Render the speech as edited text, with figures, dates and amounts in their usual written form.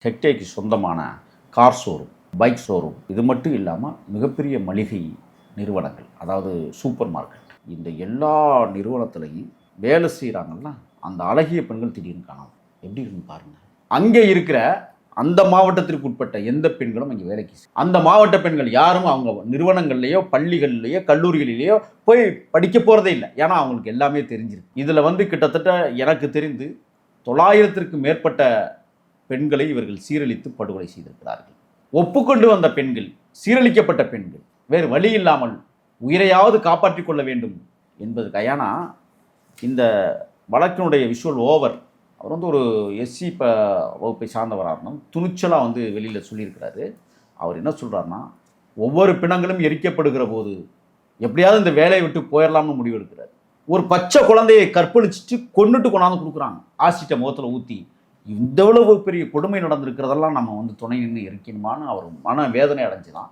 ஹெக்டேக்கு சொந்தமான car showroom, bike showroom, இது மட்டும் இல்லாமல் மிகப்பெரிய மளிகை நிறுவனங்கள், அதாவது சூப்பர் மார்க்கெட், இந்த எல்லா நிறுவனத்துலையும் வேலை செய்கிறாங்கன்னா அந்த அழகிய பெண்கள் திடீர்னு காணாமல் எப்படி இருக்குன்னு பாருங்கள். அங்கே இருக்கிற அந்த மாவட்டத்திற்கு உட்பட்ட எந்த பெண்களும் அங்கே வேலைக்கு அந்த மாவட்ட பெண்கள் யாரும் அவங்க நிறுவனங்கள்லேயோ பள்ளிகள்லேயோ கல்லூரிகளிலேயோ போய் படிக்க போகிறதே இல்லை. ஏன்னா அவங்களுக்கு எல்லாமே தெரிஞ்சிருக்கு. இதில் கிட்டத்தட்ட எனக்கு தெரிந்து 900க்கு மேற்பட்ட பெண்களை இவர்கள் சீரழித்து படுகொலை செய்திருக்கிறார்கள். ஒப்புக்கொண்டு வந்த பெண்கள், சீரழிக்கப்பட்ட பெண்கள், வேறு வழி இல்லாமல் உயிரையாவது காப்பாற்றிக் கொள்ள வேண்டும் என்பது. ஏன்னா இந்த வழக்கினுடைய விஷுவல் ஓவர் அவர் ஒரு எஸ்சி வகுப்பை சார்ந்தவராக துணிச்சலாக வெளியில் சொல்லியிருக்கிறாரு. அவர் என்ன சொல்கிறாருன்னா, ஒவ்வொரு பிணங்களும் எரிக்கப்படுகிற போது எப்படியாவது இந்த வேலையை விட்டு போயிடலாம்னு முடிவு எடுக்கிறார். ஒரு பச்சை குழந்தையை கற்பழிச்சிட்டு கொண்டுட்டு கொண்டாந்து கொடுக்குறாங்க ஆசிட்ட முகத்தில் ஊற்றி. இவ்வளவு பெரிய கொடுமை நடந்திருக்கிறதெல்லாம் நம்ம துணை நின்று இருக்கணுமான்னு அவர் மன வேதனை அடைஞ்சுதான்